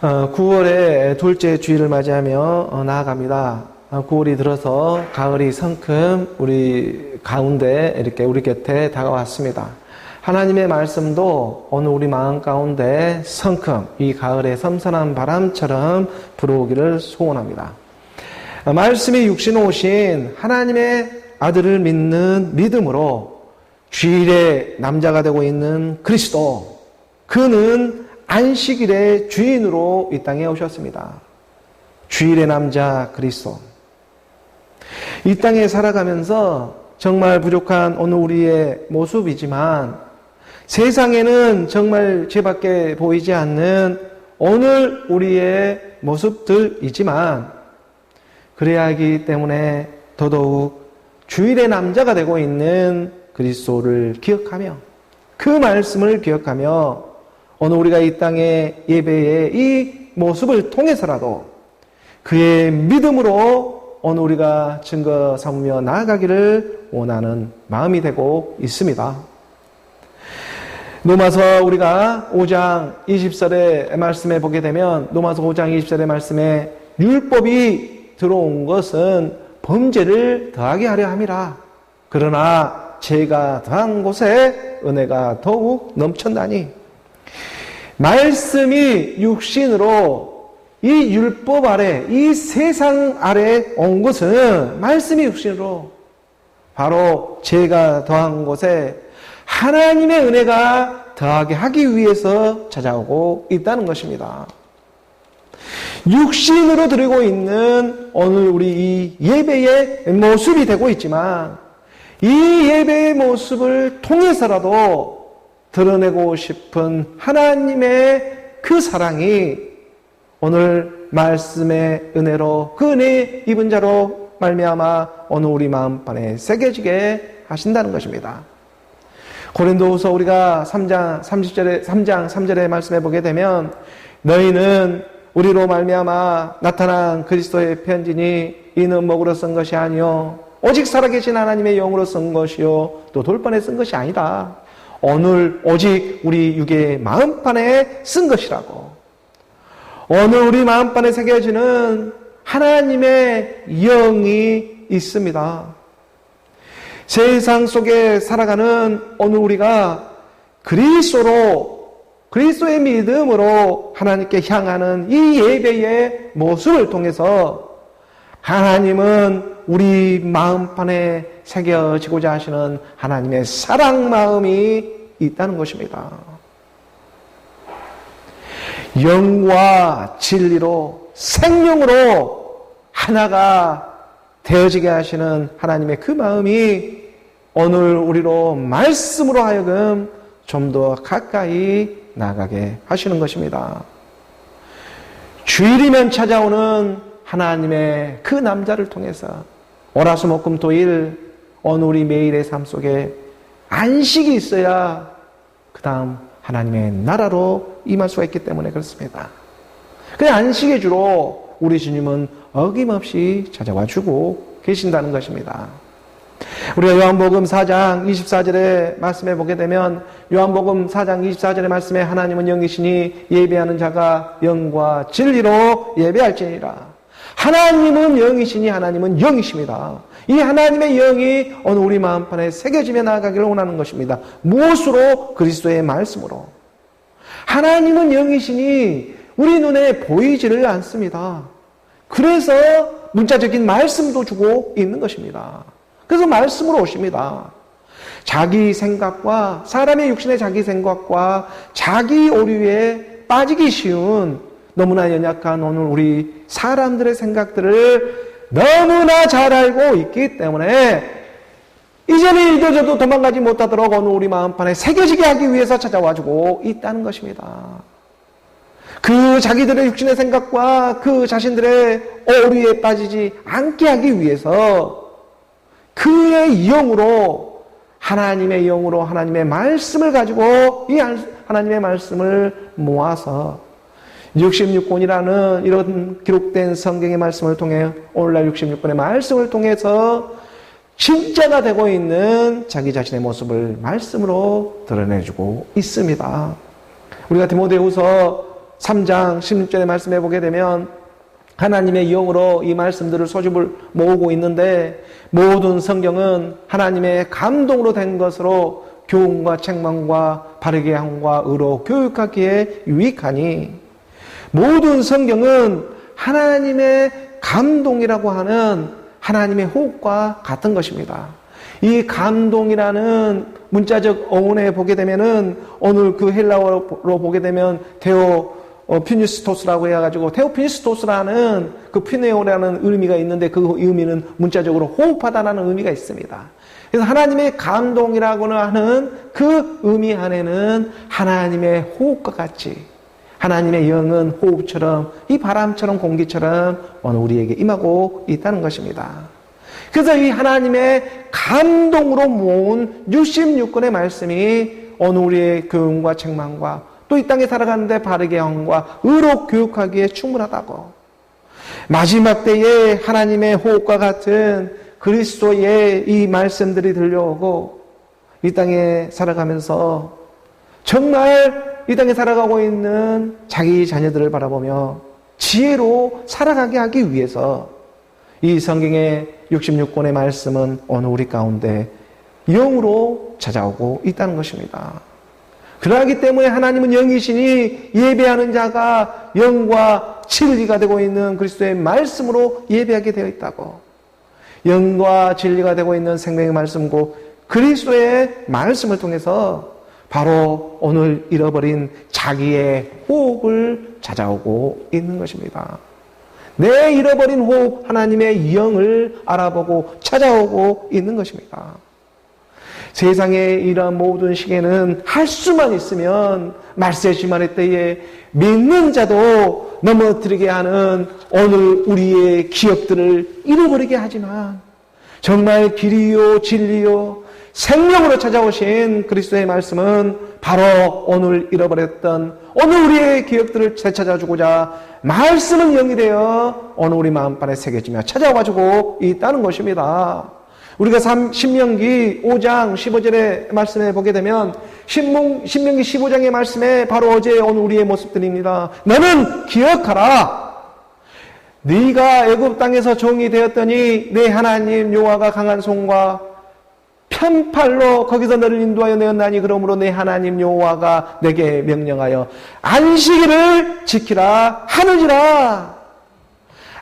9월에 둘째 주일을 맞이하며 나아갑니다. 9월이 들어서 가을이 성큼 우리 가운데 이렇게 우리 곁에 다가왔습니다. 하나님의 말씀도 오늘 우리 마음 가운데 성큼 이 가을의 섬선한 바람처럼 불어오기를 소원합니다. 말씀이 육신에 오신 하나님의 아들을 믿는 믿음으로 주일의 남자가 되고 있는 그리스도, 그는 안식일의 주인으로 이 땅에 오셨습니다. 주일의 남자 그리스도. 이 땅에 살아가면서 정말 부족한 오늘 우리의 모습이지만 세상에는 정말 죄밖에 보이지 않는 오늘 우리의 모습들이지만 그래야 하기 때문에 더더욱 주일의 남자가 되고 있는 그리스도를 기억하며 그 말씀을 기억하며 오늘 우리가 이 땅의 예배의 이 모습을 통해서라도 그의 믿음으로 오늘 우리가 증거 삼으며 나아가기를 원하는 마음이 되고 있습니다. 로마서 우리가 5장 20절의 말씀에 보게 되면 로마서 5장 20절의 말씀에 율법이 들어온 것은 범죄를 더하게 하려 함이라. 그러나 죄가 더한 곳에 은혜가 더욱 넘쳤나니. 말씀이 육신으로 이 율법 아래, 이 세상 아래 온 것은 말씀이 육신으로 바로 죄가 더한 곳에 하나님의 은혜가 더하게 하기 위해서 찾아오고 있다는 것입니다. 육신으로 드리고 있는 오늘 우리 이 예배의 모습이 되고 있지만 이 예배의 모습을 통해서라도 드러내고 싶은 하나님의 그 사랑이 오늘 말씀의 은혜로 그 은혜 입은 자로 말미암아 오늘 우리 마음판에 새겨지게 하신다는 것입니다. 고린도후서 우리가 3장 3절의 말씀에 보게 되면 너희는 우리로 말미암아 나타난 그리스도의 편지니 이는 먹으로 쓴 것이 아니요 오직 살아계신 하나님의 영으로 쓴 것이요 또 돌판에 쓴 것이 아니다. 오늘 오직 우리 육의 마음판에 쓴 것이라고. 오늘 우리 마음판에 새겨지는 하나님의 영이 있습니다. 세상 속에 살아가는 오늘 우리가 그리스도의 믿음으로 하나님께 향하는 이 예배의 모습을 통해서 하나님은 우리 마음판에 새겨지고자 하시는 하나님의 사랑 마음이 있다는 것입니다. 영과 진리로 생명으로 하나가 되어지게 하시는 하나님의 그 마음이 오늘 우리로 말씀으로 하여금 좀 더 가까이 나가게 하시는 것입니다. 주일이면 찾아오는 하나님의 그 남자를 통해서 월화수목금토일 오늘 우리 매일의 삶 속에 안식이 있어야 그 다음 하나님의 나라로 임할 수가 있기 때문에 그렇습니다. 그 안식의 주로 우리 주님은 어김없이 찾아와 주고 계신다는 것입니다. 우리가 요한복음 4장 24절의 말씀에 보게 되면 요한복음 4장 24절의 말씀에 하나님은 영이시니 예배하는 자가 영과 진리로 예배할지니라. 하나님은 영이시니 하나님은 영이십니다. 이 하나님의 영이 오늘 우리 마음판에 새겨지며 나아가기를 원하는 것입니다. 무엇으로? 그리스도의 말씀으로. 하나님은 영이시니 우리 눈에 보이지를 않습니다. 그래서 문자적인 말씀도 주고 있는 것입니다. 그래서 말씀으로 오십니다. 자기 생각과 사람의 육신의 자기 생각과 자기 오류에 빠지기 쉬운 너무나 연약한 오늘 우리 사람들의 생각들을 너무나 잘 알고 있기 때문에 이제는 잊어져도 도망가지 못하도록 오늘 우리 마음판에 새겨지게 하기 위해서 찾아와주고 있다는 것입니다. 그 자기들의 육신의 생각과 그 자신들의 오류에 빠지지 않게 하기 위해서 그의 영으로 하나님의 영으로 하나님의 말씀을 가지고 이 하나님의 말씀을 모아서 66권이라는 이런 기록된 성경의 말씀을 통해 오늘날 66권의 말씀을 통해서 진짜가 되고 있는 자기 자신의 모습을 말씀으로 드러내주고 있습니다. 우리가 디모데후서 3장 16절의 말씀해 보게 되면 하나님의 영으로 이 말씀들을 소집을 모으고 있는데 모든 성경은 하나님의 감동으로 된 것으로 교훈과 책망과 바르게 함과 의로 교육하기에 유익하니 모든 성경은 하나님의 감동이라고 하는 하나님의 호흡과 같은 것입니다. 이 감동이라는 문자적 어원에 보게 되면은 오늘 그 헬라어로 보게 되면 피니스토스라고 해가지고 테오피니스토스라는 그 피네오라는 의미가 있는데 그 의미는 문자적으로 호흡하다라는 의미가 있습니다. 그래서 하나님의 감동이라고는 하는 그 의미 안에는 하나님의 호흡과 같이 하나님의 영은 호흡처럼 이 바람처럼 공기처럼 오늘 우리에게 임하고 있다는 것입니다. 그래서 이 하나님의 감동으로 모은 66권의 말씀이 오늘 우리의 교훈과 책망과 또 이 땅에 살아가는데 바르게 함과 의로 교육하기에 충분하다고. 마지막 때에 하나님의 호흡과 같은 그리스도의 이 말씀들이 들려오고 이 땅에 살아가면서 정말 이 땅에 살아가고 있는 자기 자녀들을 바라보며 지혜로 살아가게 하기 위해서 이 성경의 66권의 말씀은 오늘 우리 가운데 영으로 찾아오고 있다는 것입니다. 그러하기 때문에 하나님은 영이시니 예배하는 자가 영과 진리가 되고 있는 그리스도의 말씀으로 예배하게 되어 있다고. 영과 진리가 되고 있는 생명의 말씀고 그리스도의 말씀을 통해서 바로 오늘 잃어버린 자기의 호흡을 찾아오고 있는 것입니다. 내 잃어버린 호흡 하나님의 영을 알아보고 찾아오고 있는 것입니다. 세상의 이러한 모든 시계는 할 수만 있으면 말세지만의 때에 믿는 자도 넘어뜨리게 하는 오늘 우리의 기억들을 잃어버리게 하지만 정말 길이요 진리요 생명으로 찾아오신 그리스도의 말씀은 바로 오늘 잃어버렸던 오늘 우리의 기억들을 되찾아주고자 말씀은 영이 되어 오늘 우리 마음판에 새겨지며 찾아와주고 있다는 것입니다. 우리가 신명기 5장 15절의 말씀에 보게 되면 신명기 15장의 말씀에 바로 어제 오늘 우리의 모습들입니다. 너는 기억하라. 네가 애굽 땅에서 종이 되었더니 내 하나님 여호와가 강한 손과 편팔로 거기서 너를 인도하여 내었나니 그러므로 내 하나님 여호와가 내게 명령하여 안식일을 지키라 하느니라.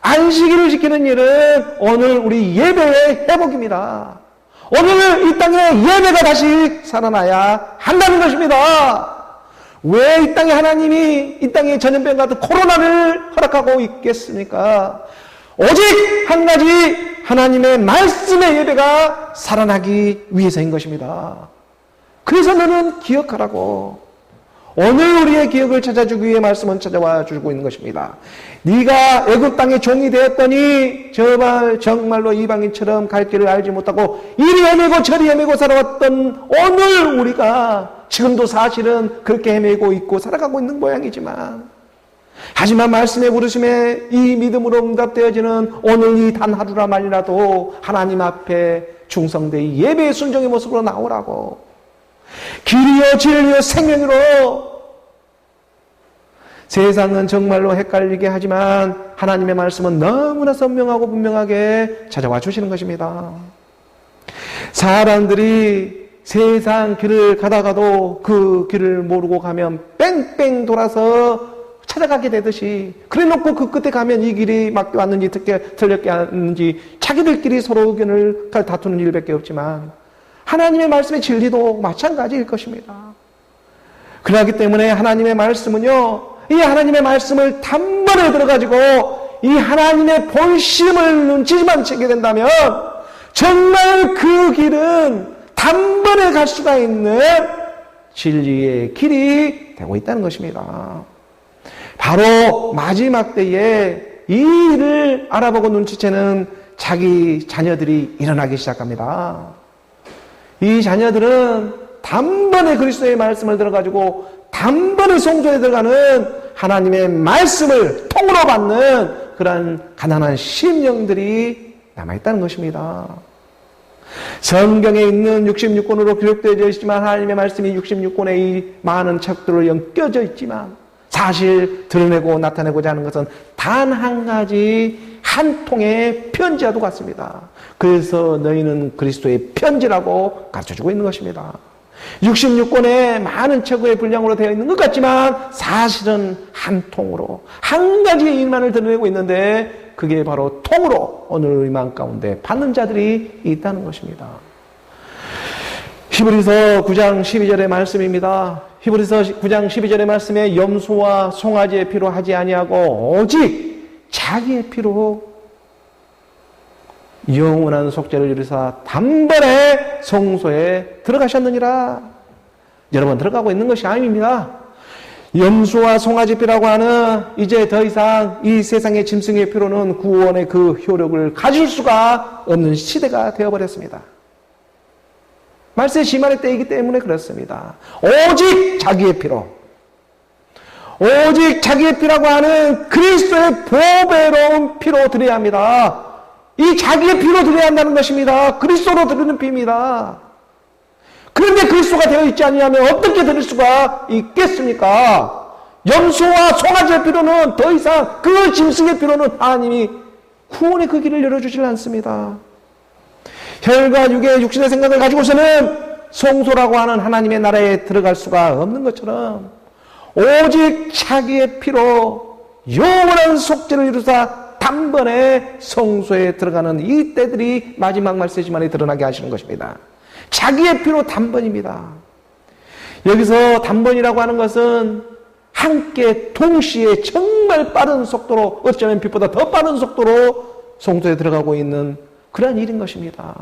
안식일을 지키는 일은 오늘 우리 예배의 회복입니다. 오늘 이 땅에 예배가 다시 살아나야 한다는 것입니다. 왜 이 땅에 하나님이 이 땅에 전염병 같은 코로나를 허락하고 있겠습니까? 오직 한 가지 하나님의 말씀의 예배가 살아나기 위해서인 것입니다. 그래서 너는 기억하라고. 오늘 우리의 기억을 찾아주기 위해 말씀은 찾아와 주고 있는 것입니다. 네가 애굽 땅의 종이 되었더니 정말로 이방인처럼 갈 길을 알지 못하고 이리 헤매고 저리 헤매고 살아왔던 오늘 우리가 지금도 사실은 그렇게 헤매고 있고 살아가고 있는 모양이지만 하지만 말씀의 부르심에 이 믿음으로 응답되어지는 오늘 이 단 하루라 말이라도 하나님 앞에 충성되이 예배의 순종의 모습으로 나오라고. 길이요 진리요 생명으로. 세상은 정말로 헷갈리게 하지만 하나님의 말씀은 너무나 선명하고 분명하게 찾아와 주시는 것입니다. 사람들이 세상 길을 가다가도 그 길을 모르고 가면 뺑뺑 돌아서 찾아가게 되듯이 그래놓고 그 끝에 가면 이 길이 맞게 왔는지 틀렸게 왔는지 자기들끼리 서로 의견을 다투는 일밖에 없지만 하나님의 말씀의 진리도 마찬가지일 것입니다. 그렇기 때문에 하나님의 말씀은요, 이 하나님의 말씀을 단번에 들어가지고 이 하나님의 본심을 눈치만 채게 된다면 정말 그 길은 단번에 갈 수가 있는 진리의 길이 되고 있다는 것입니다. 바로 마지막 때에 이 일을 알아보고 눈치채는 자기 자녀들이 일어나기 시작합니다. 이 자녀들은 단번에 그리스도의 말씀을 들어가지고 단번에 성전에 들어가는 하나님의 말씀을 통으로 받는 그런 가난한 심령들이 남아있다는 것입니다. 성경에 있는 66권으로 기록되어 있지만 하나님의 말씀이 66권의 이 많은 책들로 엮여져 있지만 사실 드러내고 나타내고자 하는 것은 단 한 가지, 한 통의 편지와도 같습니다. 그래서 너희는 그리스도의 편지라고 가르쳐주고 있는 것입니다. 66권의 많은 책의 분량으로 되어 있는 것 같지만 사실은 한 통으로 한 가지의 일만을 드러내고 있는데 그게 바로 통으로 오늘 우리 마음 가운데 받는 자들이 있다는 것입니다. 히브리서 9장 12절의 말씀입니다. 히브리서 9장 12절의 말씀에 염소와 송아지의 피로 하지 아니하고 오직 자기의 피로 영원한 속죄를 이루사 단번에 성소에 들어가셨느니라. 여러분 들어가고 있는 것이 아닙니다. 염소와 송아지 피라고 하는 이제 더 이상 이 세상의 짐승의 피로는 구원의 그 효력을 가질 수가 없는 시대가 되어버렸습니다. 말세의 심판의 때이기 때문에 그렇습니다. 오직 자기의 피로, 오직 자기의 피라고 하는 그리스도의 보배로운 피로 드려야 합니다. 이 자기의 피로 드려야 한다는 것입니다. 그리스도로 드리는 피입니다. 그런데 그리스도가 되어 있지 않으면 어떻게 드릴 수가 있겠습니까? 염소와 송아지의 피로는 더 이상 그 짐승의 피로는 하나님이 구원의 그 길을 열어주질 않습니다. 혈과 육의 육신의 생각을 가지고서는 성소라고 하는 하나님의 나라에 들어갈 수가 없는 것처럼 오직 자기의 피로 영원한 속죄를 이루사 단번에 성소에 들어가는 이 때들이 마지막 말세지만에 드러나게 하시는 것입니다. 자기의 피로 단번입니다. 여기서 단번이라고 하는 것은 함께 동시에 정말 빠른 속도로, 어쩌면 빛보다 더 빠른 속도로 성소에 들어가고 있는 그러한 일인 것입니다.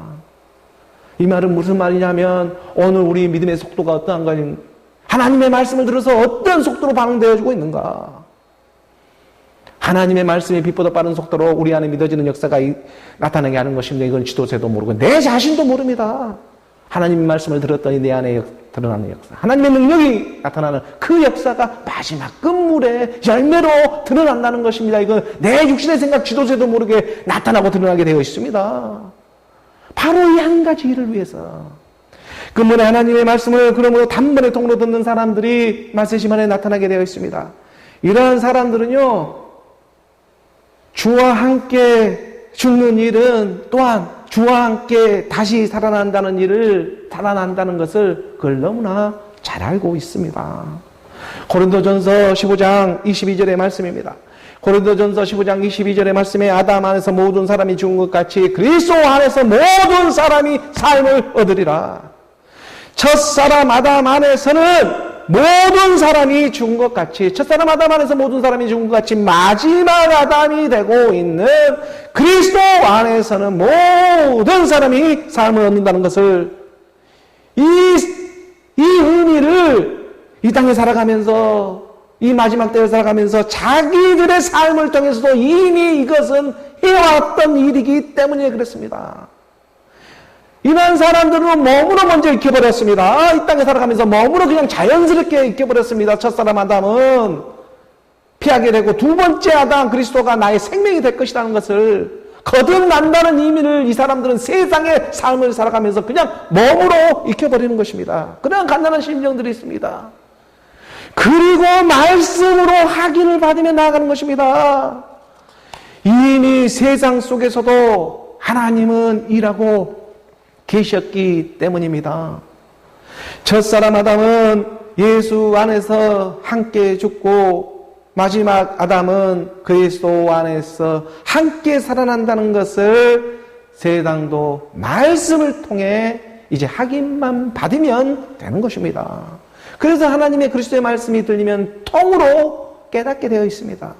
이 말은 무슨 말이냐면 오늘 우리 믿음의 속도가 어떠한가, 하나님의 말씀을 들어서 어떤 속도로 반응되어지고 있는가. 하나님의 말씀이 빛보다 빠른 속도로 우리 안에 믿어지는 역사가 나타나게 하는 것입니다. 이건 지도자도 모르고 내 자신도 모릅니다. 하나님의 말씀을 들었더니 내 안에 드러나는 역사, 하나님의 능력이 나타나는 그 역사가 마지막 끝물의 열매로 드러난다는 것입니다. 이건 내 육신의 생각, 지도자도 모르게 나타나고 드러나게 되어 있습니다. 바로 이 한 가지 일을 위해서 그러므로 하나님의 말씀을 그러므로 단번에 통으로 듣는 사람들이 말세시만에 나타나게 되어 있습니다. 이러한 사람들은요, 주와 함께 죽는 일은 또한 주와 함께 다시 살아난다는 일을, 살아난다는 것을 그걸 너무나 잘 알고 있습니다. 고린도전서 15장 22절의 말씀입니다. 고린도전서 15장 22절의 말씀에 아담 안에서 모든 사람이 죽은 것 같이 그리스도 안에서 모든 사람이 삶을 얻으리라. 첫사람 아담 안에서는 모든 사람이 죽은 것 같이, 첫사람 아담 안에서 모든 사람이 죽은 것 같이 마지막 아담이 되고 있는 그리스도 안에서는 모든 사람이 삶을 얻는다는 것을, 이 의미를 이 땅에 살아가면서, 이 마지막 때에 살아가면서 자기들의 삶을 통해서도 이미 이것은 해왔던 일이기 때문에 그렇습니다. 이런 사람들은 몸으로 먼저 익혀버렸습니다. 이 땅에 살아가면서 몸으로 그냥 자연스럽게 익혀버렸습니다. 첫사람 아담은 피하게 되고 두 번째 아담 그리스도가 나의 생명이 될 것이라는 것을 거듭난다는 의미를 이 사람들은 세상의 삶을 살아가면서 그냥 몸으로 익혀버리는 것입니다. 그냥 간단한 심정들이 있습니다. 그리고 말씀으로 확인을 받으며 나아가는 것입니다. 이미 세상 속에서도 하나님은 일하고 계셨기 때문입니다. 첫사람 아담은 예수 안에서 함께 죽고 마지막 아담은 그리스도 안에서 함께 살아난다는 것을 세상도 말씀을 통해 이제 확인만 받으면 되는 것입니다. 그래서 하나님의 그리스도의 말씀이 들리면 통으로 깨닫게 되어 있습니다.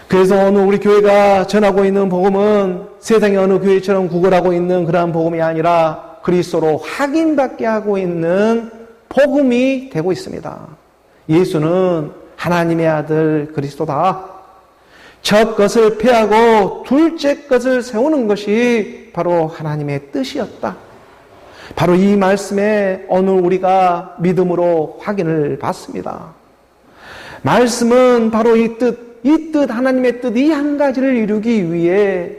그래서 오늘 우리 교회가 전하고 있는 복음은 세상의 어느 교회처럼 구걸하고 있는 그러한 복음이 아니라 그리스도로 확인받게 하고 있는 복음이 되고 있습니다. 예수는 하나님의 아들 그리스도다. 첫 것을 폐하고 둘째 것을 세우는 것이 바로 하나님의 뜻이었다. 바로 이 말씀에 오늘 우리가 믿음으로 확인을 받습니다. 말씀은 바로 이 뜻, 하나님의 뜻, 이 한 가지를 이루기 위해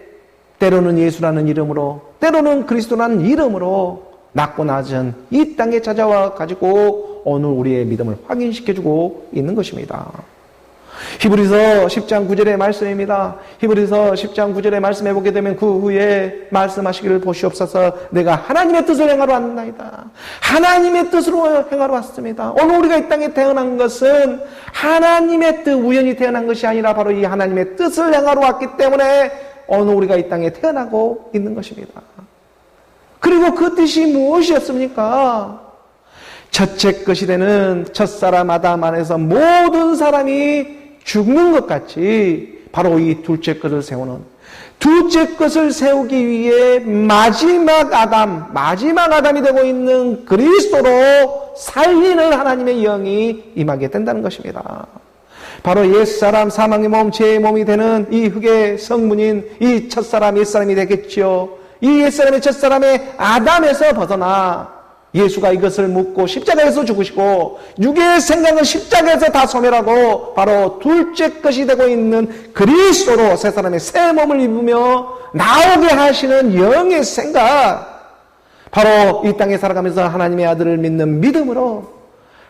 때로는 예수라는 이름으로, 때로는 그리스도라는 이름으로 낮고 낮은 이 땅에 찾아와 가지고 오늘 우리의 믿음을 확인시켜주고 있는 것입니다. 히브리서 10장 9절의 말씀입니다. 히브리서 10장 9절의 말씀해 보게 되면 그 후에 말씀하시기를 보시옵소서. 내가 하나님의 뜻을 행하러 왔나이다. 하나님의 뜻으로 행하러 왔습니다. 오늘 우리가 이 땅에 태어난 것은 하나님의 뜻, 우연히 태어난 것이 아니라 바로 이 하나님의 뜻을 행하러 왔기 때문에 오늘 우리가 이 땅에 태어나고 있는 것입니다. 그리고 그 뜻이 무엇이었습니까? 첫째 것이 되는 첫사람 아담 안에서 모든 사람이 죽는 것 같이 바로 이 둘째 것을 세우는, 둘째 것을 세우기 위해 마지막 아담이 되고 있는 그리스도로 살리는 하나님의 영이 임하게 된다는 것입니다. 바로 옛사람 사망의 몸, 죄의 몸이 되는 이 흙의 성문인 이 첫사람 옛사람이 되겠지요. 이 옛사람의 첫사람의 아담에서 벗어나 예수가 이것을 묻고 십자가에서 죽으시고 육의 생각은 십자가에서 다 소멸하고 바로 둘째 것이 되고 있는 그리스도로 새 사람의 새 몸을 입으며 나오게 하시는 영의 생각, 바로 이 땅에 살아가면서 하나님의 아들을 믿는 믿음으로,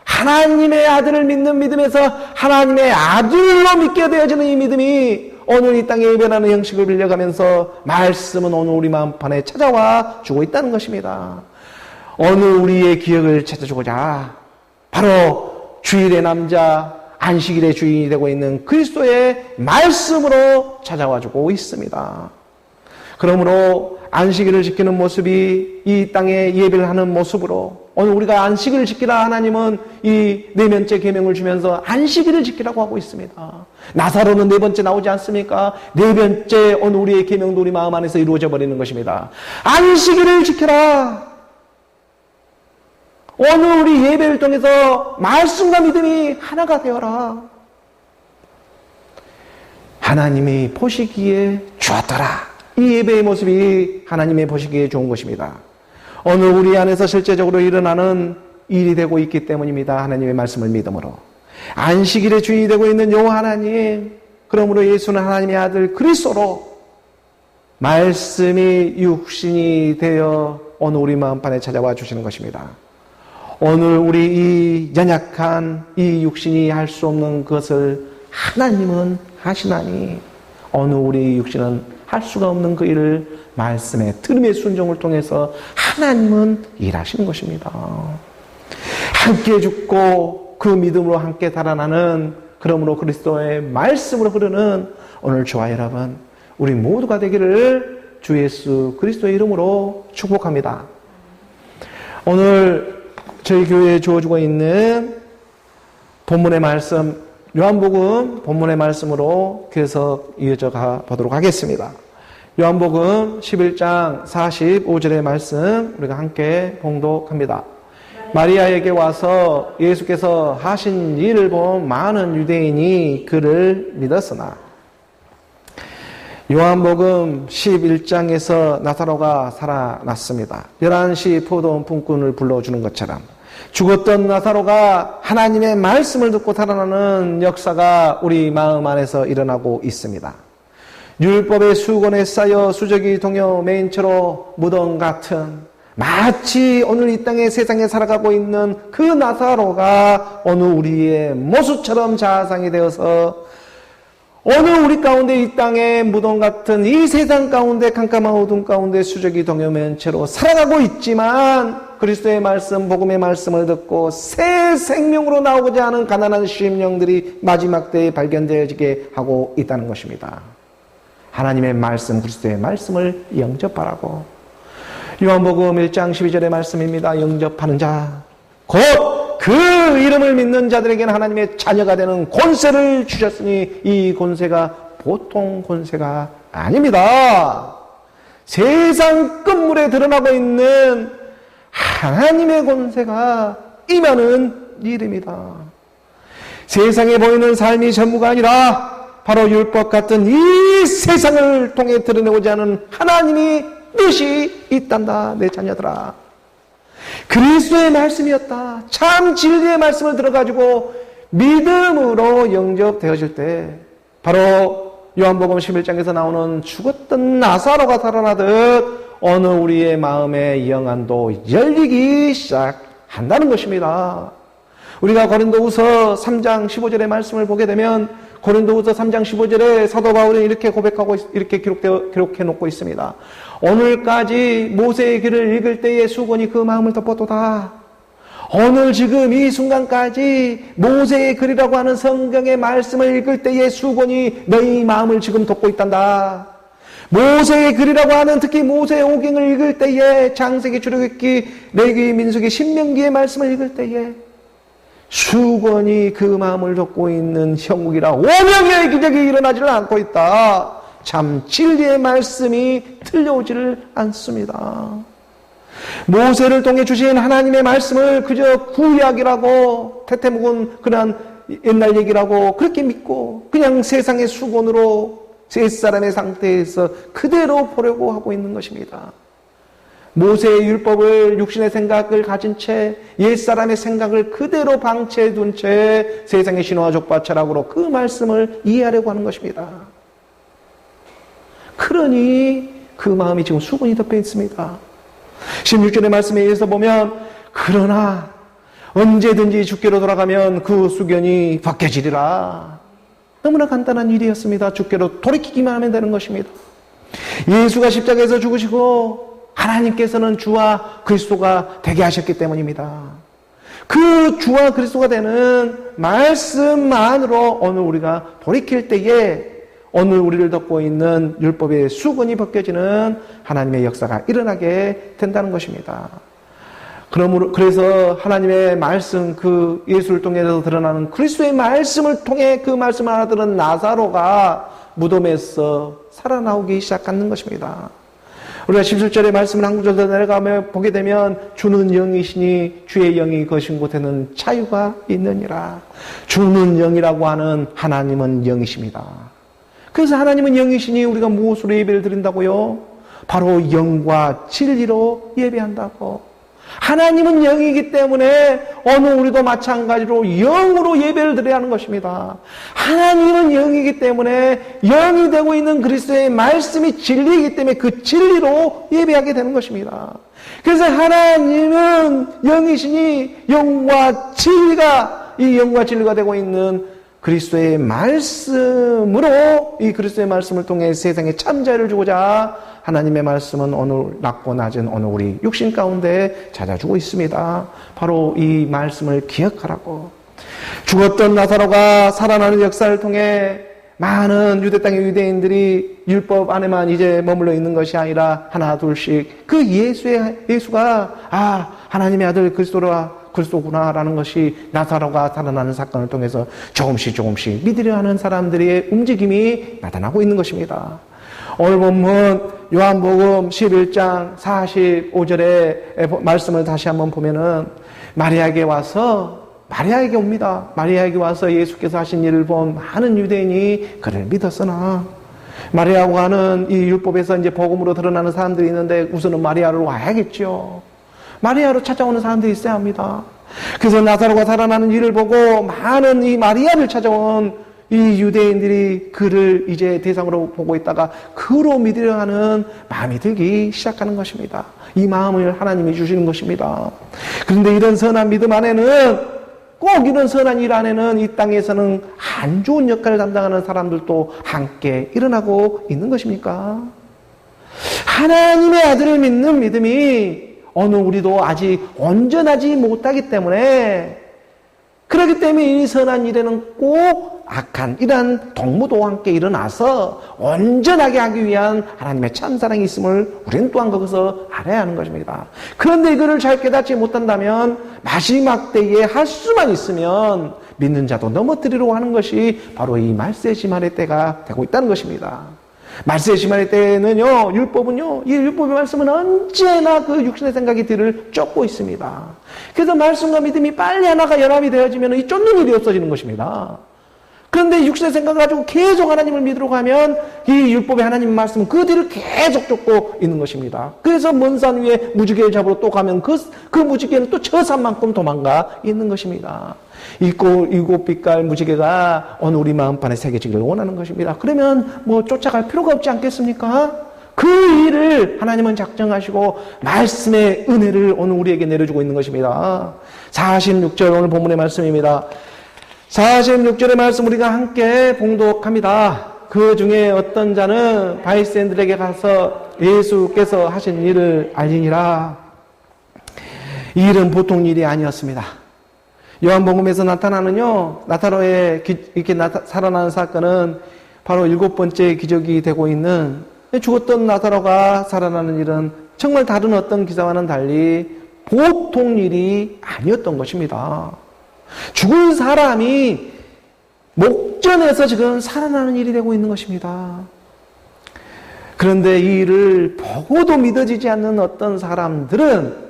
하나님의 아들을 믿는 믿음에서 하나님의 아들로 믿게 되어지는 이 믿음이 오늘 이 땅에 예배라는 형식을 빌려가면서 말씀은 오늘 우리 마음판에 찾아와 주고 있다는 것입니다. 오늘 우리의 기억을 찾아주고자 바로 주일의 남자, 안식일의 주인이 되고 있는 그리스도의 말씀으로 찾아와 주고 있습니다. 그러므로 안식일을 지키는 모습이 이 땅에 예배를 하는 모습으로, 오늘 우리가 안식일을 지키라 하나님은 이 네 번째 계명을 주면서 안식일을 지키라고 하고 있습니다. 나사로는 네 번째 나오지 않습니까? 네 번째 오늘 우리의 계명도 우리 마음 안에서 이루어져 버리는 것입니다. 안식일을 지켜라. 오늘 우리 예배를 통해서 말씀과 믿음이 하나가 되어라. 하나님이 보시기에 좋았더라. 이 예배의 모습이 하나님의 보시기에 좋은 것입니다. 오늘 우리 안에서 실제적으로 일어나는 일이 되고 있기 때문입니다. 하나님의 말씀을 믿음으로. 안식일의 주인이 되고 있는 여호와 하나님, 그러므로 예수는 하나님의 아들 그리스도로 말씀이 육신이 되어 오늘 우리 마음판에 찾아와 주시는 것입니다. 오늘 우리 이 연약한 이 육신이 할 수 없는 것을 하나님은 하시나니 오늘 우리 육신은 할 수가 없는 그 일을 말씀의 들음의 순종을 통해서 하나님은 일하시는 것입니다. 함께 죽고 그 믿음으로 함께 달아나는, 그러므로 그리스도의 말씀으로 흐르는 오늘 저와 여러분 우리 모두가 되기를 주 예수 그리스도의 이름으로 축복합니다. 오늘 저희 교회에 주어지고 있는 본문의 말씀, 요한복음 본문의 말씀으로 계속 이어져 가 보도록 하겠습니다. 요한복음 11장 45절의 말씀 우리가 함께 봉독합니다. 마리아에게 와서 예수께서 하신 일을 본 많은 유대인이 그를 믿었으나, 요한복음 11장에서 나사로가 살아났습니다. 11시 포도원 품꾼을 불러주는 것처럼 죽었던 나사로가 하나님의 말씀을 듣고 살아나는 역사가 우리 마음 안에서 일어나고 있습니다. 율법의 수건에 쌓여 수적이 동여 매인 채로 무덤 같은, 마치 오늘 이 땅에 세상에 살아가고 있는 그 나사로가 오늘 우리의 모습처럼 자상이 되어서 오늘 우리 가운데 이 땅에 무덤 같은 이 세상 가운데 캄캄한 어둠 가운데 수적이 동여맨 채로 살아가고 있지만 그리스도의 말씀, 복음의 말씀을 듣고 새 생명으로 나오고자 하는 가난한 심령들이 마지막 때에 발견되어지게 하고 있다는 것입니다. 하나님의 말씀, 그리스도의 말씀을 영접하라고. 요한복음 1장 12절의 말씀입니다. 영접하는 자, 곧 그 이름을 믿는 자들에게는 하나님의 자녀가 되는 권세를 주셨으니 이 권세가 보통 권세가 아닙니다. 세상 끝물에 드러나고 있는 하나님의 권세가 임하는 일입니다. 세상에 보이는 삶이 전부가 아니라 바로 율법 같은 이 세상을 통해 드러내고자 하는 하나님이 뜻이 있단다. 내 자녀들아, 그리스도의 말씀이었다. 참 진리의 말씀을 들어가지고 믿음으로 영접되어질 때 바로 요한복음 11장에서 나오는 죽었던 나사로가 살아나듯 어느 우리의 마음의 영안도 열리기 시작한다는 것입니다. 우리가 고린도후서 3장 15절의 말씀을 보게 되면 고린도후서 3장 15절에 사도 바울은 이렇게 고백하고 이렇게 기록해 놓고 있습니다. 오늘까지 모세의 글을 읽을 때에 수건이 그 마음을 덮었도다. 오늘 지금 이 순간까지 모세의 글이라고 하는 성경의 말씀을 읽을 때에 수건이 너희 마음을 지금 덮고 있단다. 모세의 글이라고 하는 특히 모세의 오경을 읽을 때에 창세기, 출애굽기, 레위기, 민수기, 신명기의 말씀을 읽을 때에 수건이 그 마음을 덮고 있는 형국이라 오명의 기적이 일어나지를 않고 있다. 참 진리의 말씀이 들려오지를 않습니다. 모세를 통해 주신 하나님의 말씀을 그저 구약이라고 태태묵은 그런 옛날 얘기라고 그렇게 믿고 그냥 세상의 수건으로 옛사람의 상태에서 그대로 보려고 하고 있는 것입니다. 모세의 율법을 육신의 생각을 가진 채 옛사람의 생각을 그대로 방치해 둔 채 세상의 신화와 족파 철학으로 그 말씀을 이해하려고 하는 것입니다. 그러니 그 마음이 지금 수건이 덮여 있습니다. 16절의 말씀에 의해서 보면 그러나 언제든지 주께로 돌아가면 그 수건이 벗겨지리라. 너무나 간단한 일이었습니다. 주께로 돌이키기만 하면 되는 것입니다. 예수가 십자가에서 죽으시고 하나님께서는 주와 그리스도가 되게 하셨기 때문입니다. 그 주와 그리스도가 되는 말씀만으로 오늘 우리가 돌이킬 때에 오늘 우리를 덮고 있는 율법의 수건이 벗겨지는 하나님의 역사가 일어나게 된다는 것입니다. 그래서 하나님의 말씀, 그 예수를 통해서 드러나는 그리스도의 말씀을 통해 그 말씀을 알아들은 나사로가 무덤에서 살아나오기 시작하는 것입니다. 우리가 17절의 말씀을 한 구절 더 내려가며 보게 되면 주는 영이시니 주의 영이 거신 곳에는 자유가 있느니라. 주는 영이라고 하는 하나님은 영이십니다. 그래서 하나님은 영이시니 우리가 무엇으로 예배를 드린다고요? 바로 영과 진리로 예배한다고. 하나님은 영이기 때문에 오늘 우리도 마찬가지로 영으로 예배를 드려야 하는 것입니다. 하나님은 영이기 때문에 영이 되고 있는 그리스도의 말씀이 진리이기 때문에 그 진리로 예배하게 되는 것입니다. 그래서 하나님은 영이시니 영과 진리가 이 영과 진리가 되고 있는 그리스도의 말씀으로 이 그리스도의 말씀을 통해 세상에 참자를 주고자 하나님의 말씀은 오늘 낮고 낮은 오늘 우리 육신 가운데 찾아주고 있습니다. 바로 이 말씀을 기억하라고. 죽었던 나사로가 살아나는 역사를 통해 많은 유대 땅의 유대인들이 율법 안에만 이제 머물러 있는 것이 아니라 하나 둘씩 그 예수가 하나님의 아들 그리스도구나라는 것이 나사로가 살아나는 사건을 통해서 조금씩 믿으려 하는 사람들의 움직임이 나타나고 있는 것입니다. 오늘 본문 요한복음 11장 45절의 말씀을 다시 한번 보면은 마리아에게 옵니다. 마리아에게 와서 예수께서 하신 일을 본 많은 유대인이 그를 믿었으나 마리아라고 하는 이 율법에서 이제 복음으로 드러나는 사람들이 있는데 우선은 마리아로 와야겠죠. 마리아로 찾아오는 사람들이 있어야 합니다. 그래서 나사로가 살아나는 일을 보고 많은 이 마리아를 찾아온 이 유대인들이 그를 이제 대상으로 보고 있다가 그로 믿으려 하는 마음이 들기 시작하는 것입니다. 이 마음을 하나님이 주시는 것입니다. 그런데 이런 선한 믿음 안에는 꼭 이런 선한 일 안에는 이 땅에서는 안 좋은 역할을 담당하는 사람들도 함께 일어나고 있는 것입니까? 하나님의 아들을 믿는 믿음이 오늘 우리도 아직 온전하지 못하기 때문에 그렇기 때문에 이 선한 일에는 꼭 악한 이러한 동무도 함께 일어나서 온전하게 하기 위한 하나님의 참사랑이 있음을 우리는 또한 거기서 알아야 하는 것입니다. 그런데 이거를 잘 깨닫지 못한다면 마지막 때에 할 수만 있으면 믿는 자도 넘어뜨리려고 하는 것이 바로 이 말세지말의 때가 되고 있다는 것입니다. 말세지말의 때는요, 이 율법의 말씀은 언제나 그 육신의 생각이 뒤를 쫓고 있습니다. 그래서 말씀과 믿음이 빨리 하나가 연합이 되어지면 이 쫓는 일이 없어지는 것입니다. 그런데 육신의 생각을 가지고 계속 하나님을 믿으려고 하면 이 율법의 하나님의 말씀은 그 뒤를 계속 쫓고 있는 것입니다. 그래서 먼 산 위에 무지개를 잡으러 또 가면 그 무지개는 또 저 산만큼 도망가 있는 것입니다. 일곱 빛깔 무지개가 오늘 우리 마음판에 새겨지기를 원하는 것입니다. 그러면 뭐 쫓아갈 필요가 없지 않겠습니까? 그 일을 하나님은 작정하시고 말씀의 은혜를 오늘 우리에게 내려주고 있는 것입니다. 46절 오늘 본문의 말씀입니다. 46절의 말씀 우리가 함께 봉독합니다. 그 중에 어떤 자는 바리새인들에게 가서 예수께서 하신 일을 알리니라. 이 일은 보통 일이 아니었습니다. 요한복음에서 나타나는요, 나사로의 이렇게 살아나는 사건은 바로 7번째 기적이 되고 있는 죽었던 나사로가 살아나는 일은 정말 다른 어떤 기사와는 달리 보통 일이 아니었던 것입니다. 죽은 사람이 목전에서 지금 살아나는 일이 되고 있는 것입니다. 그런데 이 일을 보고도 믿어지지 않는 어떤 사람들은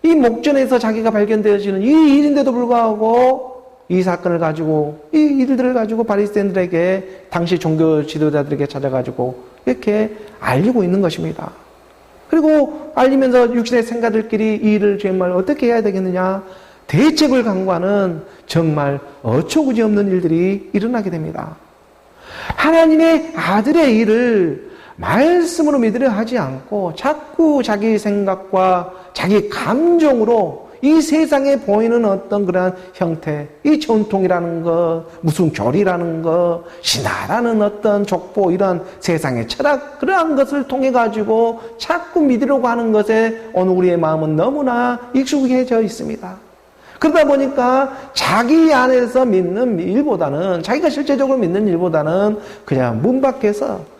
이 목전에서 자기가 발견되어지는 이 일인데도 불구하고 이 사건을 가지고 이 일들을 가지고 바리새인들에게 당시 종교 지도자들에게 찾아가지고 이렇게 알리고 있는 것입니다. 그리고 알리면서 육신의 생가들끼리 이 일을 정말 어떻게 해야 되겠느냐 대책을 강구하는 정말 어처구니없는 일들이 일어나게 됩니다. 하나님의 아들의 일을 말씀으로 믿으려 하지 않고 자꾸 자기 생각과 자기 감정으로 이 세상에 보이는 어떤 그러한 형태, 이 전통이라는 것, 무슨 교리라는 것, 신화라는 어떤 족보, 이런 세상의 철학, 그러한 것을 통해 가지고 자꾸 믿으려고 하는 것에 오늘 우리의 마음은 너무나 익숙해져 있습니다. 그러다 보니까 자기 안에서 믿는 일보다는, 자기가 실제적으로 믿는 일보다는 그냥 문 밖에서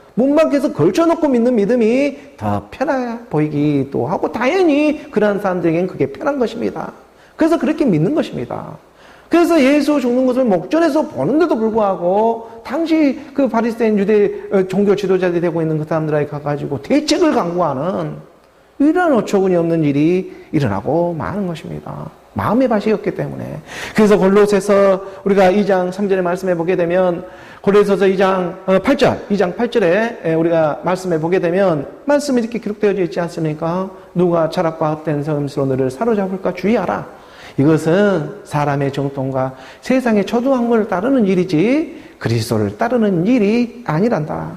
걸쳐놓고 믿는 믿음이 더 편해 보이기도 하고, 당연히 그런 사람들에게는 그게 편한 것입니다. 그래서 그렇게 믿는 것입니다. 그래서 예수 죽는 것을 목전에서 보는데도 불구하고 당시 그 바리새인 유대 종교 지도자들이 되고 있는 그 사람들에게 가가지고 대책을 강구하는 이런 어처구니 없는 일이 일어나고 마는 것입니다. 마음의 밭이었기 때문에. 그래서 골로새서 우리가 2장 3절에 말씀해 보게 되면, 골로새서 2장 8절에 우리가 말씀해 보게 되면 말씀이 이렇게 기록되어져 있지 않습니까? 누가 철학과 헛된 성음스러운 너를 사로잡을까 주의하라. 이것은 사람의 정통과 세상의 초등학문을 따르는 일이지 그리스도를 따르는 일이 아니란다.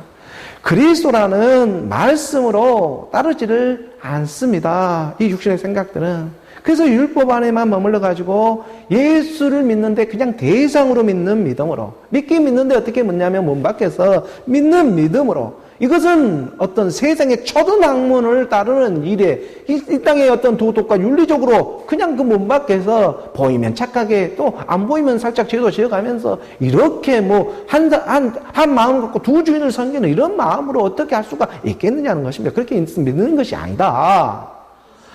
그리스도라는 말씀으로 따르지를 않습니다. 이 육신의 생각들은. 그래서 율법 안에만 머물러 가지고 예수를 믿는데 그냥 대상으로 믿는 믿음으로, 믿긴 믿는데 어떻게 믿냐면 문 밖에서 믿는 믿음으로, 이것은 어떤 세상의 초등학문을 따르는 일에, 이 땅의 어떤 도덕과 윤리적으로 그냥 그 문 밖에서 보이면 착하게, 또 안 보이면 살짝 죄도 지어가면서 이렇게 뭐 한 마음 갖고 두 주인을 섬기는 이런 마음으로 어떻게 할 수가 있겠느냐는 것입니다. 그렇게 믿는 것이 아니다.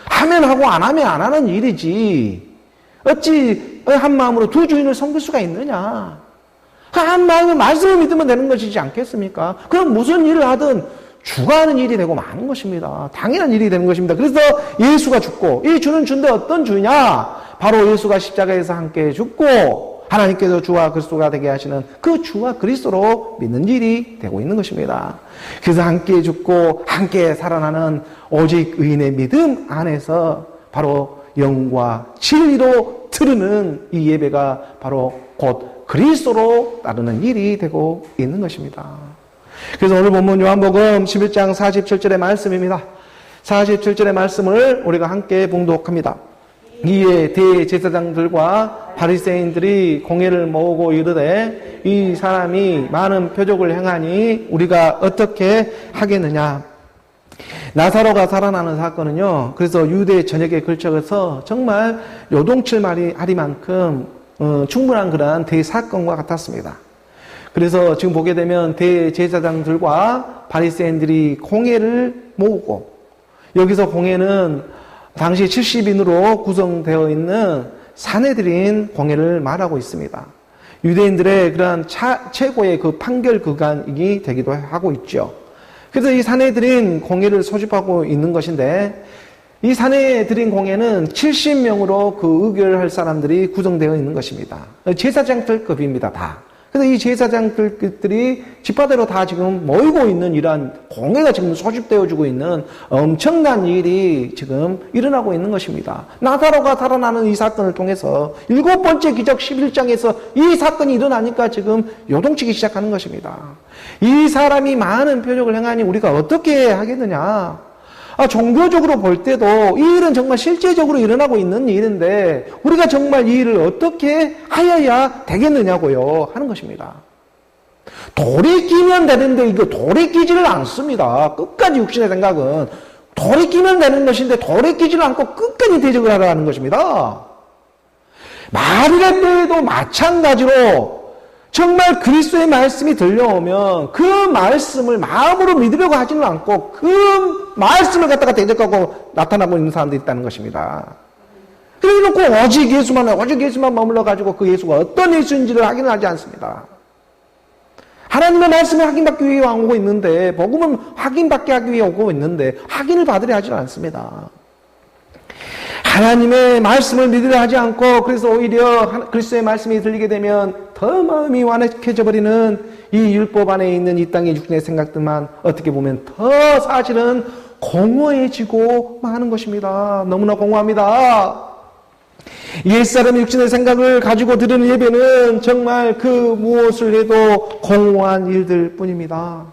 하면 하고 안 하면 안 하는 일이지. 어찌 한 마음으로 두 주인을 섬길 수가 있느냐. 한 마음에 말씀을 믿으면 되는 것이지 않겠습니까? 그럼 무슨 일을 하든 주가 하는 일이 되고 마는 것입니다. 당연한 일이 되는 것입니다. 그래서 예수가 죽고, 이 주는 주인데 어떤 주냐? 바로 예수가 십자가에서 함께 죽고 하나님께서 주와 그리스도가 되게 하시는 그 주와 그리스도로 믿는 일이 되고 있는 것입니다. 그래서 함께 죽고 함께 살아나는 오직 의인의 믿음 안에서 바로 영과 진리로 드르는 이 예배가 바로 곧 그리스도로 따르는 일이 되고 있는 것입니다. 그래서 오늘 본문 요한복음 11장 47절의 말씀입니다. 47절의 말씀을 우리가 함께 봉독합니다. 이에 대제사장들과 바리새인들이 공회를 모으고 이르되 이 사람이 많은 표적을 행하니 우리가 어떻게 하겠느냐. 나사로가 살아나는 사건은요, 그래서 유대 전역에 걸쳐서 정말 요동칠마리만큼 충분한 그러한 대사건과 같았습니다. 그래서 지금 보게 되면 대제사장들과 바리새인들이 공회를 모으고, 여기서 공회는 당시 70인으로 구성되어 있는 사내들인 공회를 말하고 있습니다. 유대인들의 그러한 최고의 그 판결 기관이 되기도 하고 있죠. 그래서 이 사내들인 공회를 소집하고 있는 것인데, 이 사내들인 공회는 70명으로 그 의결할 사람들이 구성되어 있는 것입니다. 제사장들급입니다, 다. 그래서 이 제사장들이 집파대로 다 지금 모이고 있는 이러한 공회가 지금 소집되어지고 있는 엄청난 일이 지금 일어나고 있는 것입니다. 나사로가 살아나는 이 사건을 통해서 7번째 기적 11장에서 이 사건이 일어나니까 지금 요동치기 시작하는 것입니다. 이 사람이 많은 표적을 행하니 우리가 어떻게 하겠느냐? 종교적으로 볼 때도 이 일은 정말 실제적으로 일어나고 있는 일인데 우리가 정말 이 일을 어떻게 하여야 되겠느냐고요 하는 것입니다. 돌이 끼면 되는데 이거 돌이 끼지를 않습니다. 끝까지 육신의 생각은 돌이 끼면 되는 것인데 돌이 끼지를 않고 끝까지 대적을 하라는 것입니다. 마리아 때에도 마찬가지로 정말 그리스도의 말씀이 들려오면 그 말씀을 마음으로 믿으려고 하지는 않고 그 말씀을 갖다가 대적하고 나타나고 있는 사람들이 있다는 것입니다. 그래놓고 오직 예수만 머물러가지고 그 예수가 어떤 예수인지를 확인하지 않습니다. 하나님의 말씀을 확인받기 위해 오고 있는데 복음은 확인받게 하기 위해 오고 있는데 확인을 받으려 하지 않습니다. 하나님의 말씀을 믿으려 하지 않고 그래서 오히려 그리스도의 말씀이 들리게 되면 더 마음이 완악해져 버리는 이 율법 안에 있는 이 땅의 육신의 생각들만 어떻게 보면 더 사실은 공허해지고 마는 것입니다. 너무나 공허합니다. 옛사람의 육신의 생각을 가지고 드리는 예배는 정말 그 무엇을 해도 공허한 일들 뿐입니다.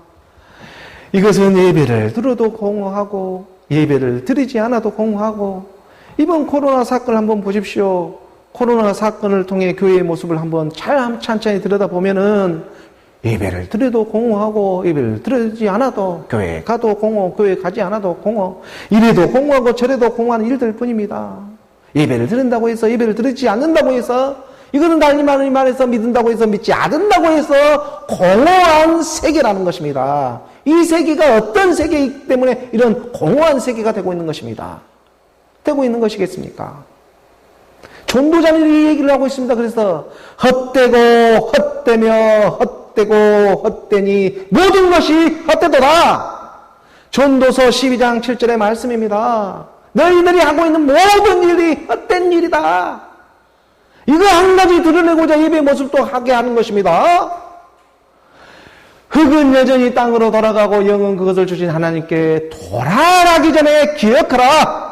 이것은 예배를 들어도 공허하고 예배를 드리지 않아도 공허하고 이번 코로나 사건을 한번 보십시오. 코로나 사건을 통해 교회의 모습을 한번 찬찬히 들여다보면은 예배를 드려도 공허하고 예배를 드리지 않아도 교회 가도 공허, 교회 가지 않아도 공허, 이래도 공허하고 저래도 공허한 일들 뿐입니다. 예배를 드린다고 해서 예배를 드리지 않는다고 해서 이거는 달리 말해서 믿는다고 해서 믿지 않는다고 해서 공허한 세계라는 것입니다. 이 세계가 어떤 세계이기 때문에 이런 공허한 세계가 되고 있는 것입니다. 되고 있는 것이겠습니까? 전도자는 이 얘기를 하고 있습니다. 그래서 헛되고 헛되며 헛되고 헛되니 모든 것이 헛되도다. 전도서 12장 7절의 말씀입니다. 너희들이 하고 있는 모든 일이 헛된 일이다. 이거 한 가지 드러내고자 예배의 모습도 하게 하는 것입니다. 흙은 여전히 땅으로 돌아가고 영은 그것을 주신 하나님께 돌아가기 전에 기억하라.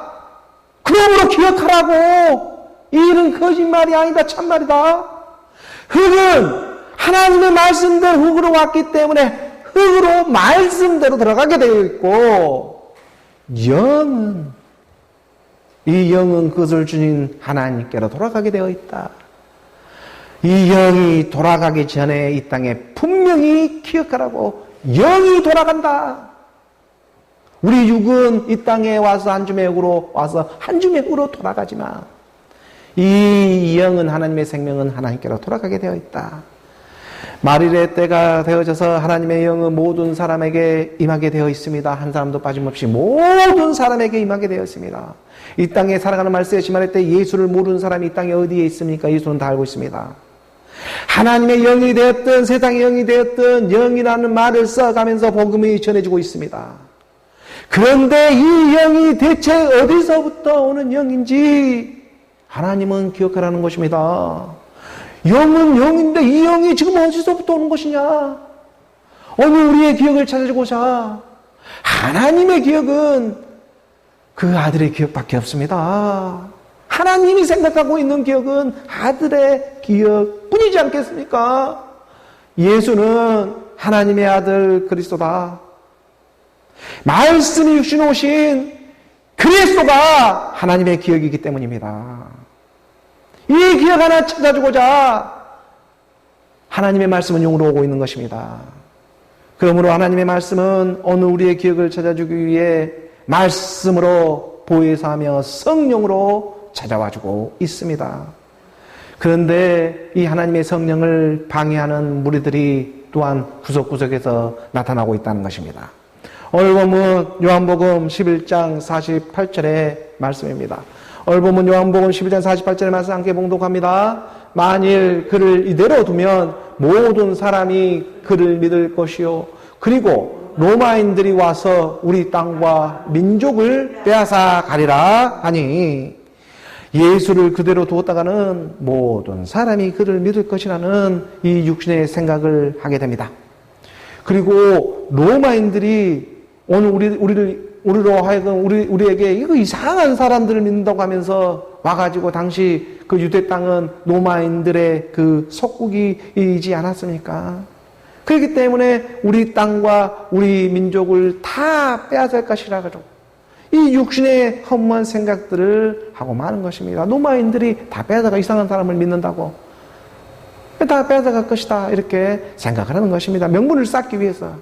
그러므로 기억하라고. 이 일은 거짓말이 아니다. 참말이다. 흙은 하나님의 말씀대로 흙으로 왔기 때문에 흙으로 말씀대로 들어가게 되어 있고 영은 이 영은 그것을 주신 하나님께로 돌아가게 되어 있다. 이 영이 돌아가기 전에 이 땅에 분명히 기억하라고. 영이 돌아간다. 우리 육은 이 땅에 와서 한 줌의 흙으로 와서 한 줌의 흙으로 돌아가지만 이 영은 하나님의 생명은 하나님께로 돌아가게 되어 있다. 말일의 때가 되어져서 하나님의 영은 모든 사람에게 임하게 되어 있습니다. 한 사람도 빠짐없이 모든 사람에게 임하게 되어 있습니다. 이 땅에 살아가는 말세에 심할 때 예수를 모르는 사람이 이 땅에 어디에 있습니까? 예수는 다 알고 있습니다. 하나님의 영이 되었든 세상의 영이 되었든 영이라는 말을 써가면서 복음이 전해지고 있습니다. 그런데 이 영이 대체 어디서부터 오는 영인지 하나님은 기억하라는 것입니다. 영은 영인데 이 영이 지금 어디서부터 오는 것이냐? 오늘 우리의 기억을 찾아주고자 하나님의 기억은 그 아들의 기억밖에 없습니다. 하나님이 생각하고 있는 기억은 아들의 기억뿐이지 않겠습니까? 예수는 하나님의 아들 그리스도다. 말씀이 육신 오신 그리스도가 하나님의 기억이기 때문입니다. 이 기억 하나 찾아주고자 하나님의 말씀은 용으로 오고 있는 것입니다. 그러므로 하나님의 말씀은 오늘 우리의 기억을 찾아주기 위해 말씀으로 보혜사하며 성령으로 찾아와주고 있습니다. 그런데 이 하나님의 성령을 방해하는 무리들이 또한 구석구석에서 나타나고 있다는 것입니다. 오늘 본문 요한복음 11장 48절의 말씀입니다. 오늘 본문 요한복음 11장 48절의 말씀 함께 봉독합니다. 만일 그를 이대로 두면 모든 사람이 그를 믿을 것이요 그리고 로마인들이 와서 우리 땅과 민족을 빼앗아 가리라 하니 예수를 그대로 두었다가는 모든 사람이 그를 믿을 것이라는 이 육신의 생각을 하게 됩니다. 그리고 로마인들이 오늘 우리로 하여금 우리에게 이거 이상한 사람들을 믿는다고 하면서 와가지고 당시 그 유대 땅은 로마인들의 그 속국이지 않았습니까? 그렇기 때문에 우리 땅과 우리 민족을 다 빼앗을 것이라 가지고 이 육신의 허무한 생각들을 하고 마는 것입니다. 로마인들이 다 빼앗아가 이상한 사람을 믿는다고 다 빼앗아갈 것이다 이렇게 생각을 하는 것입니다. 명분을 쌓기 위해서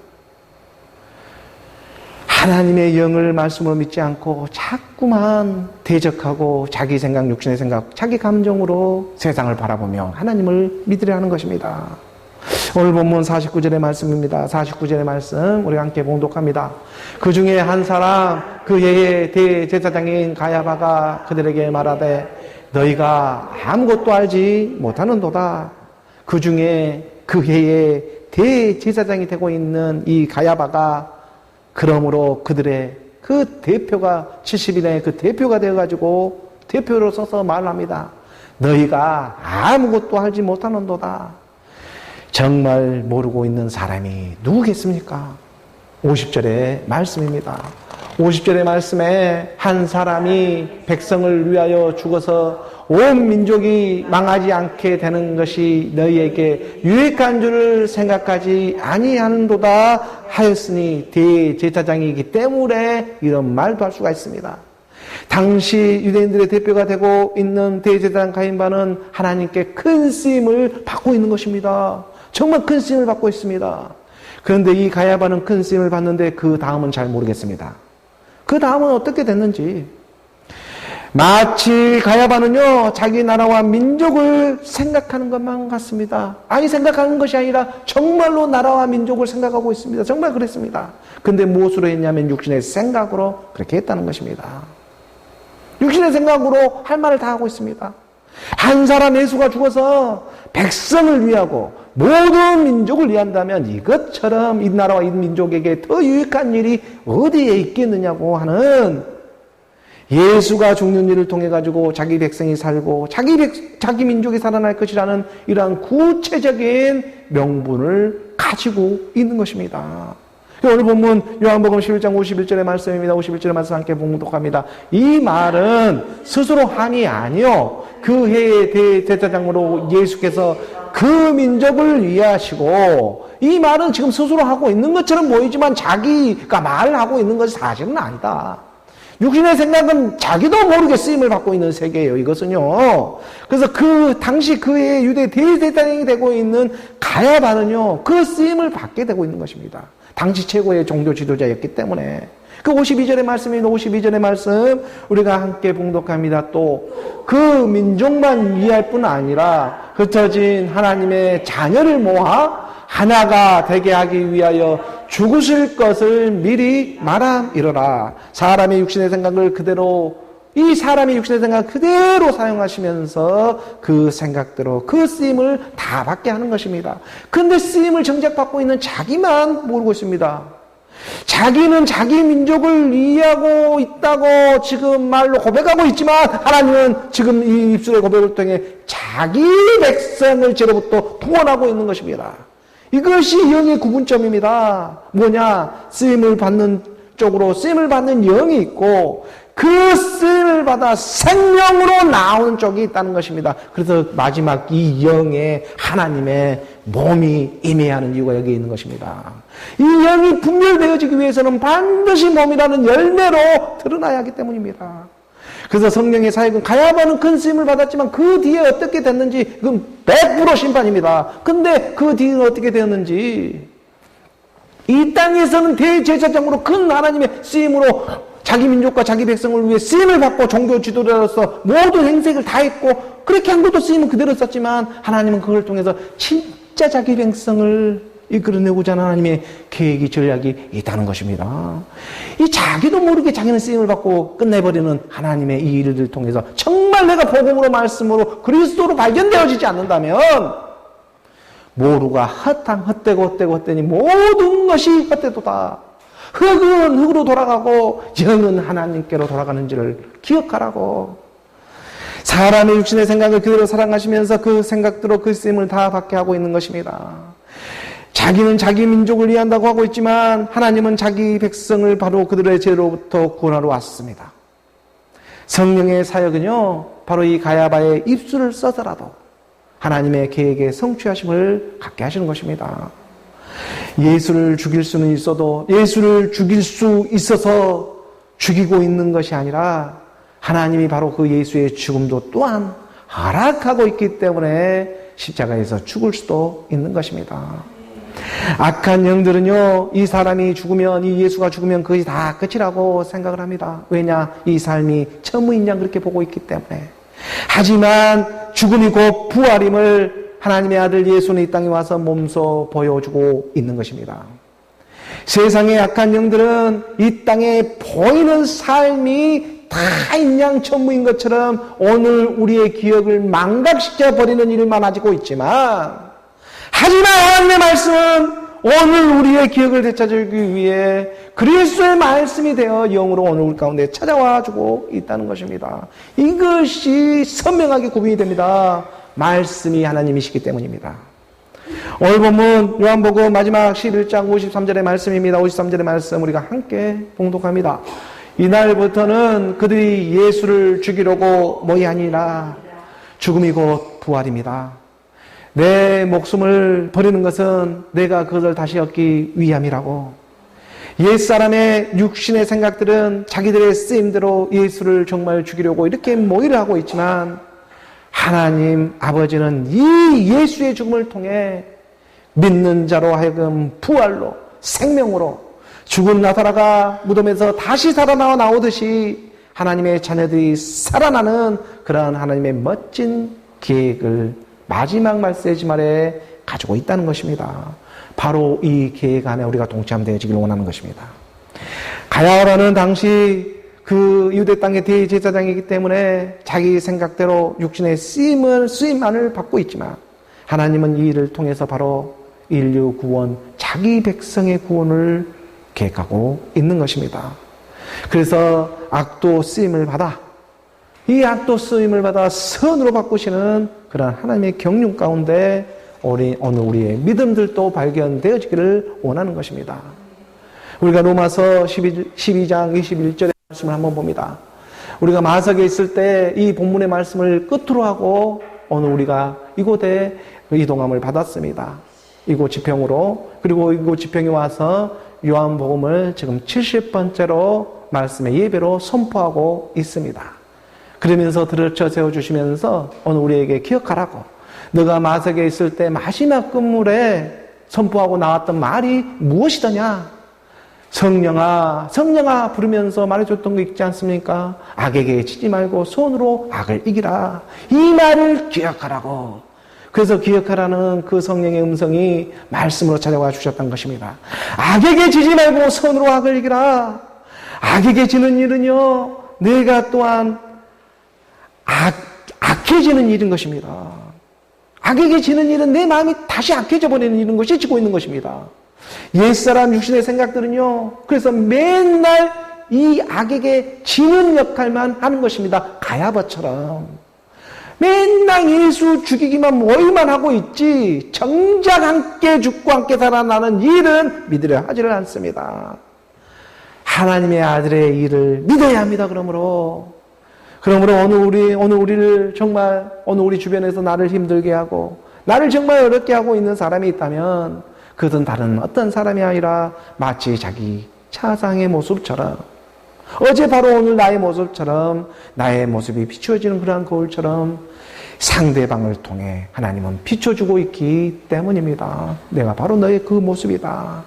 하나님의 영을 말씀으로 믿지 않고 자꾸만 대적하고 자기 생각, 육신의 생각, 자기 감정으로 세상을 바라보며 하나님을 믿으려 하는 것입니다. 오늘 본문 49절의 말씀입니다. 49절의 말씀 우리 함께 봉독합니다. 그 중에 한 사람 그 해의 대제사장인 가야바가 그들에게 말하되 너희가 아무것도 알지 못하는도다. 그 중에 그 해의 대제사장이 되고 있는 이 가야바가 그러므로 그들의 그 대표가 70인의 그 대표가 되어가지고 대표로 서서 말합니다. 너희가 아무것도 알지 못하는도다. 정말 모르고 있는 사람이 누구겠습니까? 50절의 말씀입니다. 50절의 말씀에 한 사람이 백성을 위하여 죽어서 온 민족이 망하지 않게 되는 것이 너희에게 유익한 줄을 생각하지 아니하는도다 하였으니 대제사장이기 때문에 이런 말도 할 수가 있습니다. 당시 유대인들의 대표가 되고 있는 대제사장 가인바는 하나님께 큰 쓰임을 받고 있는 것입니다. 정말 큰 쓰임을 받고 있습니다. 그런데 이 가야바는 큰 쓰임을 받는데 그 다음은 잘 모르겠습니다. 그 다음은 어떻게 됐는지. 마치 가야바는요 자기 나라와 민족을 생각하는 것만 같습니다. 아니 생각하는 것이 아니라 정말로 나라와 민족을 생각하고 있습니다. 정말 그랬습니다. 근데 무엇으로 했냐면 육신의 생각으로 그렇게 했다는 것입니다. 육신의 생각으로 할 말을 다 하고 있습니다. 한 사람 예수가 죽어서 백성을 위하고 모든 민족을 위한다면 이것처럼 이 나라와 이 민족에게 더 유익한 일이 어디에 있겠느냐고 하는 예수가 죽는 일을 통해 가지고 자기 백성이 살고 자기 민족이 살아날 것이라는 이러한 구체적인 명분을 가지고 있는 것입니다. 오늘 본문 요한복음 11장 51절의 말씀입니다. 51절의 말씀 함께 봉독합니다. 이 말은 스스로 한이 아니요 그 해의 대제사장으로 예수께서 그 민족을 위하시고, 이 말은 지금 스스로 하고 있는 것처럼 보이지만 자기가 말을 하고 있는 것이 사실은 아니다. 육신의 생각은 자기도 모르게 쓰임을 받고 있는 세계예요, 이것은요. 그래서 그 당시 그의 유대 대제사장이 되고 있는 가야바는요, 그 쓰임을 받게 되고 있는 것입니다. 당시 최고의 종교 지도자였기 때문에. 그 52절의 말씀입니다. 52절의 말씀 우리가 함께 봉독합니다. 또 그 민족만 위할 뿐 아니라 흩어진 하나님의 자녀를 모아 하나가 되게 하기 위하여 죽으실 것을 미리 말함이러라. 사람의 육신의 생각을 그대로, 이 사람의 육신의 생각을 그대로 사용하시면서 그 생각대로 그 쓰임을 다 받게 하는 것입니다. 그런데 쓰임을 정작 받고 있는 자기만 모르고 있습니다. 자기는 자기 민족을 이해하고 있다고 지금 말로 고백하고 있지만 하나님은 지금 이 입술의 고백을 통해 자기 백성을 죄로부터 구원하고 있는 것입니다. 이것이 영의 구분점입니다. 뭐냐? 쓰임을 받는 쪽으로 쓰임을 받는 영이 있고 그 쓰임을 받아 생명으로 나오는 쪽이 있다는 것입니다. 그래서 마지막 이 영에 하나님의 몸이 임해야 하는 이유가 여기 있는 것입니다. 이 영이 분별되어지기 위해서는 반드시 몸이라는 열매로 드러나야 하기 때문입니다. 그래서 성령의 사역은 가야바는 큰 쓰임을 받았지만 그 뒤에 어떻게 됐는지 그건 100% 심판입니다. 근데 그 뒤에 어떻게 되었는지, 이 땅에서는 대제사장으로 큰 하나님의 쓰임으로 자기 민족과 자기 백성을 위해 쓰임을 받고 종교 지도자로서 모든 행색을 다 했고 그렇게 한 것도 쓰임은 그대로 썼지만 하나님은 그걸 통해서 진짜 자기 백성을 이끌어내고자 하는 하나님의 계획이 전략이 있다는 것입니다. 이 자기도 모르게 자기는 쓰임을 받고 끝내버리는 하나님의 이 일을 통해서 정말 내가 복음으로 말씀으로 그리스도로 발견되어지지 않는다면 모루가 헛되니 모든 것이 헛되도다. 흙은 흙으로 돌아가고 영은 하나님께로 돌아가는지를 기억하라고. 사람의 육신의 생각을 그대로 사랑하시면서 그 생각대로 그 쓰임을 다 받게 하고 있는 것입니다. 자기는 자기 민족을 위한다고 하고 있지만 하나님은 자기 백성을 바로 그들의 죄로부터 구원하러 왔습니다. 성령의 사역은요, 바로 이 가야바의 입술을 써서라도 하나님의 계획의 성취하심을 갖게 하시는 것입니다. 예수를 죽일 수는 있어도 예수를 죽일 수 있어서 죽이고 있는 것이 아니라 하나님이 바로 그 예수의 죽음도 또한 허락하고 있기 때문에 십자가에서 죽을 수도 있는 것입니다. 악한 영들은요, 이 사람이 죽으면, 이 예수가 죽으면 그것이 다 끝이라고 생각을 합니다. 왜냐? 이 삶이 천무인 양 그렇게 보고 있기 때문에. 하지만 죽음이 곧 부활임을 하나님의 아들 예수는 이 땅에 와서 몸소 보여주고 있는 것입니다. 세상의 악한 영들은 이 땅에 보이는 삶이 다 인양천무인 것처럼 오늘 우리의 기억을 망각시켜 버리는 일을 많아지고 있지만, 하지만 하나님의 말씀은 오늘 우리의 기억을 되찾기 위해 그리스도의 말씀이 되어 영으로 오늘 우리 가운데 찾아와주고 있다는 것입니다. 이것이 선명하게 구분이 됩니다. 말씀이 하나님이시기 때문입니다. 오늘 본문 요한복음 마지막 11장 53절의 말씀입니다. 53절의 말씀 우리가 함께 봉독합니다. 이날부터는 그들이 예수를 죽이려고 모이하니라. 죽음이 곧 부활입니다. 내 목숨을 버리는 것은 내가 그것을 다시 얻기 위함이라고. 옛사람의 육신의 생각들은 자기들의 쓰임대로 예수를 정말 죽이려고 이렇게 모의를 하고 있지만, 하나님 아버지는 이 예수의 죽음을 통해 믿는 자로 하여금 부활로, 생명으로 죽은 나사로가 무덤에서 다시 살아나와 나오듯이 하나님의 자녀들이 살아나는 그러한 하나님의 멋진 계획을 마지막 말세지 말에 가지고 있다는 것입니다. 바로 이 계획 안에 우리가 동참되어지길 원하는 것입니다. 가야바는 당시 그 유대 땅의 대제사장이기 때문에 자기 생각대로 육신의 쓰임만을 받고 있지만, 하나님은 이 일을 통해서 바로 인류 구원, 자기 백성의 구원을 계획하고 있는 것입니다. 그래서 악도 쓰임을 받아, 이 악도 쓰임을 받아 선으로 바꾸시는 그런 하나님의 경륜 가운데 오늘 우리의 믿음들도 발견되어지기를 원하는 것입니다. 우리가 로마서 12장 21절의 말씀을 한번 봅니다. 우리가 마석에 있을 때 이 본문의 말씀을 끝으로 하고 오늘 우리가 이곳에 이동함을 받았습니다. 이곳 지평으로. 그리고 이곳 지평에 와서 요한복음을 지금 70번째로 말씀의 예배로 선포하고 있습니다. 그러면서 들어쳐 세워주시면서 오늘 우리에게 기억하라고, 너가 마석에 있을 때 마지막 끝물에 선포하고 나왔던 말이 무엇이더냐? 성령아, 성령아 부르면서 말해줬던 거 있지 않습니까? 악에게 치지 말고 손으로 악을 이기라. 이 말을 기억하라고. 그래서 기억하라는 그 성령의 음성이 말씀으로 찾아와 주셨던 것입니다. 악에게 지지 말고 손으로 악을 이기라. 악에게 지는 일은요, 내가 또한 악해지는 일인 것입니다. 악에게 지는 일은 내 마음이 다시 악해져 버리는 일인 것이 지고 있는 것입니다. 옛사람 육신의 생각들은요, 그래서 맨날 이 악에게 지는 역할만 하는 것입니다. 가야바처럼 맨날 예수 죽이기만 모의만 하고 있지 정작 함께 죽고 함께 살아나는 일은 믿으려 하지를 않습니다. 하나님의 아들의 일을 믿어야 합니다. 그러므로 오늘 우리를 정말 오늘 우리 주변에서 나를 힘들게 하고 나를 정말 어렵게 하고 있는 사람이 있다면 그것은 다른 어떤 사람이 아니라 마치 자기 차상의 모습처럼, 어제 바로 오늘 나의 모습처럼, 나의 모습이 비추어지는 그러한 거울처럼 상대방을 통해 하나님은 비춰주고 있기 때문입니다. 내가 바로 너의 그 모습이다.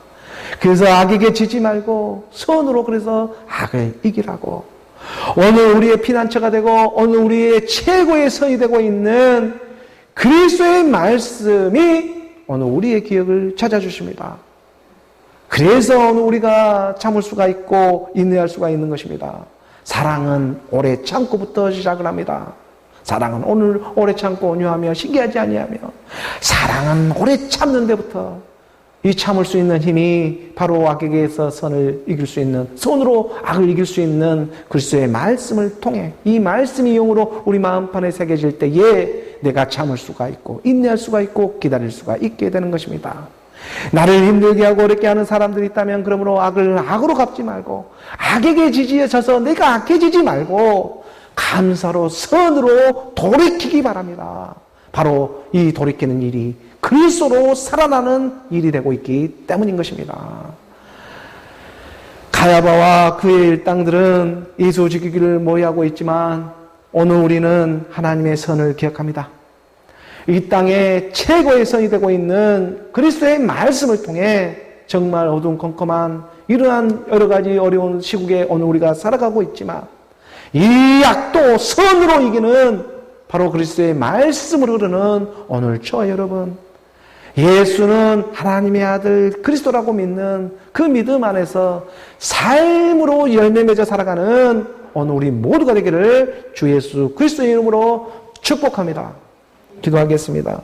그래서 악에게 지지 말고 선으로 그래서 악을 이기라고. 오늘 우리의 피난처가 되고 오늘 우리의 최고의 선이 되고 있는 그리스도의 말씀이 오늘 우리의 기억을 찾아주십니다. 그래서 오늘 우리가 참을 수가 있고 인내할 수가 있는 것입니다. 사랑은 오래 참고부터 시작을 합니다. 사랑은 오래 참고 온유하며 신기하지 아니하며, 사랑은 오래 참는 데부터 이 참을 수 있는 힘이 바로 악에게서 선을 이길 수 있는, 선으로 악을 이길 수 있는 그리스도의 말씀을 통해, 이 말씀이 영으로 우리 마음판에 새겨질 때에 내가 참을 수가 있고 인내할 수가 있고 기다릴 수가 있게 되는 것입니다. 나를 힘들게 하고 어렵게 하는 사람들이 있다면 그러므로 악을 악으로 갚지 말고 악에게 지지해져서 내가 악해지지 말고 감사로 선으로 돌이키기 바랍니다. 바로 이 돌이키는 일이 그리스도로 살아나는 일이 되고 있기 때문인 것입니다. 가야바와 그의 일당들은 예수 지키기를 모의하고 있지만 오늘 우리는 하나님의 선을 기억합니다. 이 땅에 최고의 선이 되고 있는 그리스도의 말씀을 통해 정말 어두컴컴한 이러한 여러 가지 어려운 시국에 오늘 우리가 살아가고 있지만 이 악도 선으로 이기는 바로 그리스도의 말씀으로 흐르는 오늘 저와 여러분, 예수는 하나님의 아들 그리스도라고 믿는 그 믿음 안에서 삶으로 열매 맺어 살아가는 오늘 우리 모두가 되기를 주 예수 그리스도의 이름으로 축복합니다. 기도하겠습니다.